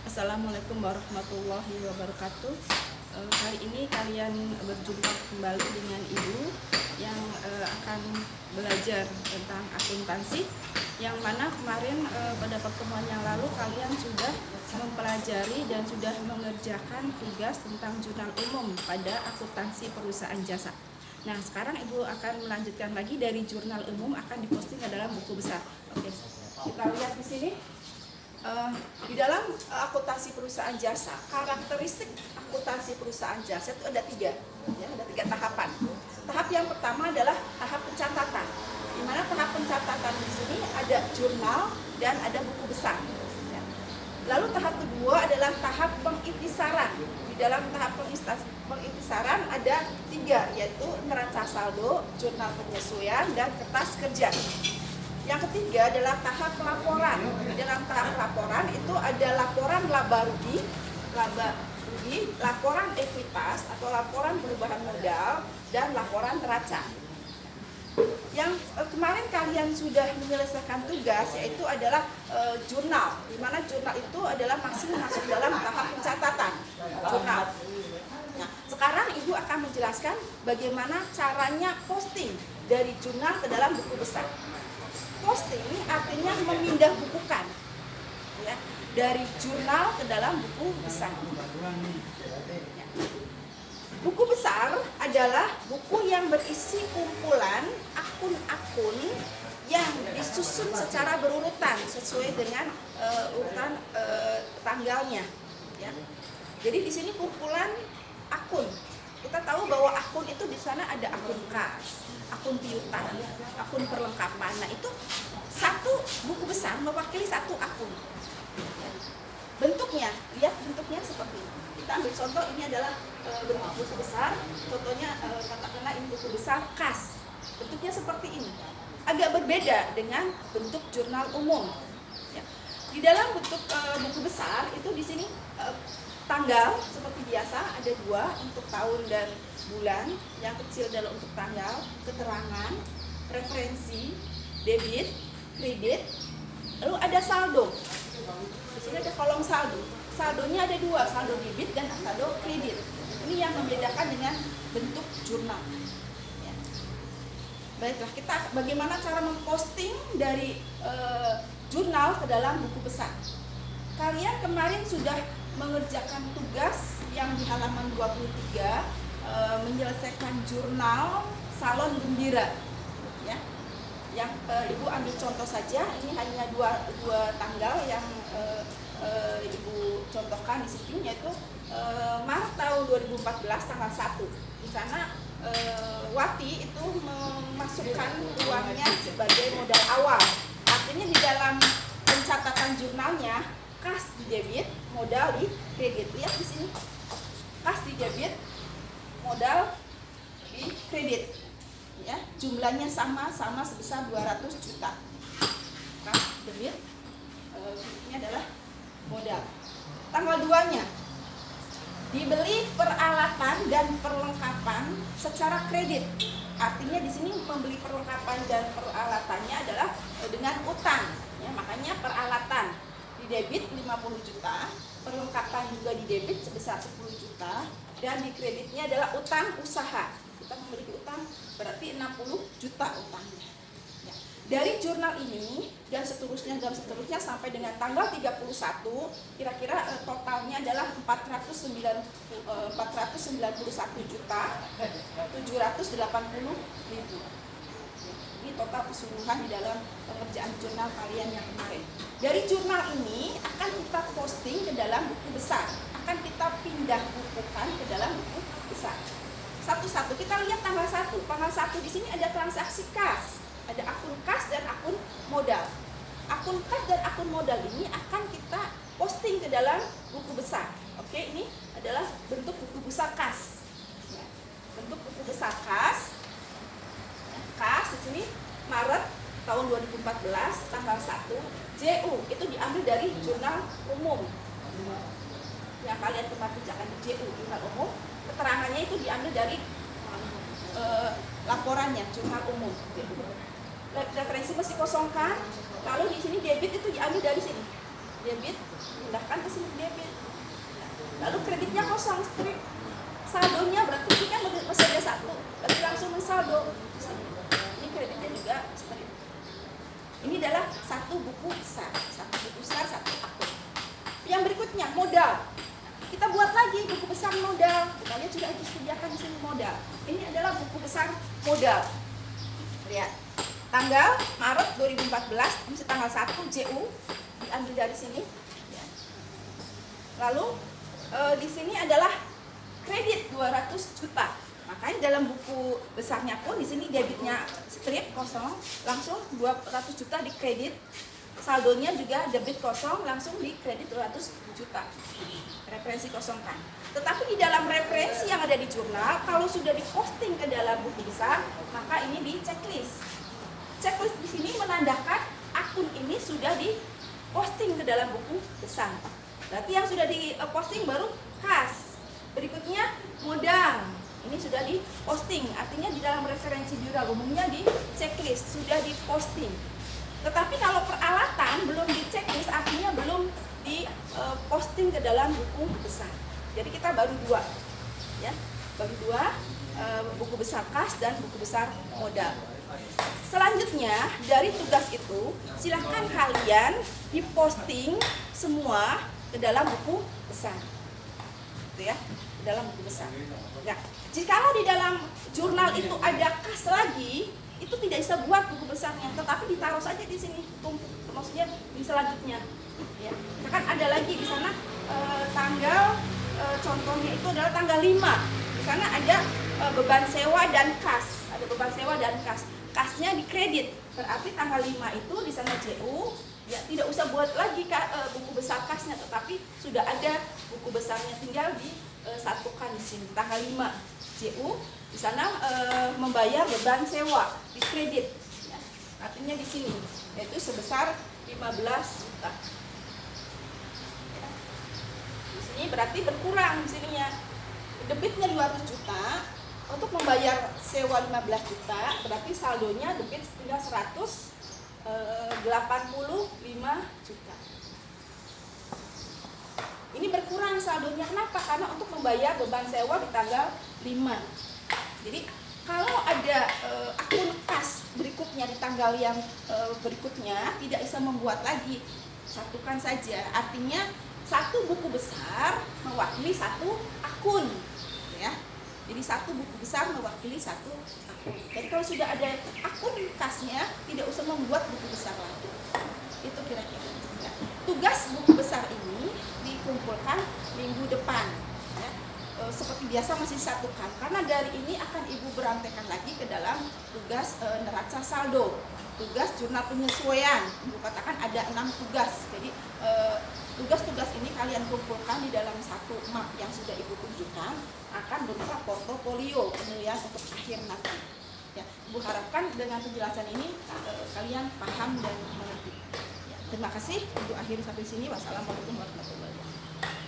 Assalamualaikum warahmatullahi wabarakatuh. Kali ini kalian berjumpa kembali dengan Ibu yang akan belajar tentang akuntansi, yang mana kemarin pada pertemuan yang lalu kalian sudah mempelajari dan sudah mengerjakan tugas tentang jurnal umum pada akuntansi perusahaan jasa. Nah, sekarang Ibu akan melanjutkan lagi dari jurnal umum, akan diposting ke dalam buku besar. Oke, kita lihat di sini. Di dalam akuntansi perusahaan jasa, karakteristik akuntansi perusahaan jasa itu ada tiga, ya, ada tiga tahapan. Tahap yang pertama adalah tahap pencatatan, di mana tahap pencatatan di sini ada jurnal dan ada buku besar. Ya. Lalu tahap kedua adalah tahap pengintisaran. Di dalam tahap pengintisaran ada tiga, yaitu neraca saldo, jurnal penyesuaian, dan kertas kerja. Yang ketiga adalah tahap laporan. Di dalam tahap laporan itu ada laporan laba rugi, laporan ekuitas atau laporan perubahan modal, dan laporan neraca. Yang kemarin kalian sudah menyelesaikan tugas yaitu adalah jurnal, di mana jurnal itu adalah masih masuk dalam tahap pencatatan jurnal. Nah, sekarang Ibu akan menjelaskan bagaimana caranya posting dari jurnal ke dalam buku besar. Posting artinya memindah bukukan, ya, dari jurnal ke dalam buku besar. Ya. Buku besar adalah buku yang berisi kumpulan akun-akun yang disusun secara berurutan sesuai dengan urutan tanggalnya. Ya. Jadi di sini kumpulan akun. Kita tahu bahwa akun itu di sana ada akun kas, akun piutang, akun perlengkapan. Nah, itu satu buku besar mewakili satu akun. Bentuknya, lihat bentuknya seperti ini. Kita ambil contoh, ini adalah bentuk buku besar. Contohnya katakanlah ini buku besar kas. Bentuknya seperti ini. Agak berbeda dengan bentuk jurnal umum. Ya. Di dalam bentuk buku besar itu di sini tanggal seperti biasa ada dua, untuk tahun dan bulan. Yang kecil adalah untuk tanggal, keterangan, referensi, debit, kredit, lalu ada saldo. Di sini ada kolom saldo. Saldonya ada dua, saldo debit dan saldo kredit. Ini yang membedakan dengan bentuk jurnal. Ya. Baiklah, kita bagaimana cara memposting dari jurnal ke dalam buku besar. Kalian kemarin sudah mengerjakan tugas yang di halaman 23, menyelesaikan jurnal salon gembira, ya. Yang Ibu ambil contoh saja, ini hanya dua tanggal yang Ibu contohkan di sini, yaitu Maret tahun 2014 tanggal 1. Di sana Wati itu memasukkan uangnya sebagai modal awal. Artinya di dalam pencatatan jurnalnya, kas di debit, modal di kredit. Lihat di sini, kas di debit, modal di kredit. Ya, jumlahnya sama sebesar 200 juta. Kas debit, ini adalah modal. Tanggal 2-nya dibeli peralatan dan perlengkapan secara kredit. Artinya di sini membeli perlengkapan dan peralatannya adalah dengan utang. Ya, makanya peralatan di debit 50 juta, perlengkapan juga di debit sebesar 10 juta, dan di kreditnya adalah utang usaha. Kita memiliki utang berarti 60 juta utangnya. Ya. Dari jurnal ini dan seterusnya sampai dengan tanggal 31, kira-kira totalnya adalah 491 juta 780.000. Ini total keseluruhan di dalam pengerjaan jurnal kalian yang kemarin. Dari jurnal ini akan kita posting ke dalam buku besar, akan kita pindah bukukan ke dalam buku besar. Satu-satu kita lihat tanggal 1. Tanggal 1 di sini ada transaksi kas, ada akun kas dan akun modal. Akun kas dan akun modal ini akan kita posting ke dalam buku besar. Oke, ini adalah bentuk buku besar kas. Ya, bentuk buku besar kas. Kas di sini Maret tahun 2014 tanggal 1. JU itu diambil dari jurnal umum yang kalian pernah kerjakan di JU, jurnal umum. Keterangannya itu diambil dari laporannya, jurnal umum. Referensi mesti kosongkan. Lalu di sini debit itu diambil dari sini. Debit pindahkan ke sini debit. Lalu kreditnya kosong, strip. Saldonya berarti ini kan masih ada satu, berarti langsung saldo. Ini kreditnya juga strip. Ini adalah satu buku besar, satu akun. Yang berikutnya modal. Kita buat lagi buku besar modal. Kita lihat sudah disediakan di sini modal. Ini adalah buku besar modal. Lihat. Tanggal Maret 2014, ini tanggal 1 JU diambil dari sini. Lalu di sini adalah kredit 200 juta. Makanya dalam buku besarnya pun di sini debitnya strip kosong, langsung 200 juta di kredit. Saldonya juga debit kosong, langsung di kredit 200 juta. Referensi kosongkan. Tetapi di dalam referensi yang ada di jurnal, kalau sudah diposting ke dalam buku besar, maka ini di checklist. Checklist di sini menandakan akun ini sudah diposting ke dalam buku besar. Berarti yang sudah diposting baru kas. Berikutnya modal. Ini sudah diposting. Artinya di dalam referensi jurnal umumnya di checklist sudah diposting. Tetapi kalau peralatan belum di checklist, artinya belum diposting ke dalam buku besar. Jadi kita baru dua, ya, baru dua, buku besar kas dan buku besar modal. Selanjutnya dari tugas itu silahkan kalian diposting semua ke dalam buku besar, gitu ya, ke dalam buku besar. Ya, jikalau di dalam jurnal itu ada kas lagi, itu tidak bisa buat buku besarnya, tetapi ditaruh saja di sini, maksudnya di selanjutnya. Ya, misalkan ada lagi di sana tanggal, contohnya itu adalah tanggal 5. Di sana ada beban sewa dan kas, ada beban sewa dan kas. Kasnya di kredit, berarti tanggal 5 itu di sana JU, ya tidak usah buat lagi buku besar kasnya, tetapi sudah ada buku besarnya, tinggal disatukan di sini. Tanggal 5 JU, di sana membayar beban sewa di kredit, ya, artinya di sini yaitu sebesar 15 juta. Di sini berarti berkurang di sininya, debitnya 200 juta. Untuk membayar sewa 15 juta, berarti saldonya debit tinggal 185 juta. Ini berkurang saldonya, kenapa? Karena untuk membayar beban sewa di tanggal 5. Jadi kalau ada akun kas berikutnya di tanggal yang berikutnya, tidak bisa membuat lagi, satukan saja. Artinya satu buku besar mewakili satu akun, ya. Jadi satu buku besar mewakili satu akun. Jadi kalau sudah ada akun kasnya, tidak usah membuat buku besar lagi. Itu kira-kira. Ya. Tugas buku besar ini dikumpulkan minggu depan. Ya. Seperti biasa masih disatukan. Karena dari ini akan Ibu berantekan lagi ke dalam tugas neraca saldo. Tugas jurnal penyesuaian. Ibu katakan ada 6 tugas. Jadi tugas-tugas ini kalian kumpulkan di dalam satu map yang sudah Ibu tunjukkan, akan berupa portofolio penilaian untuk akhir nanti. Ya, Ibu harapkan dengan penjelasan ini kalian paham dan mengerti. Ya, terima kasih. Ibu akhiri sampai sini. Wassalamualaikum warahmatullahi wabarakatuh.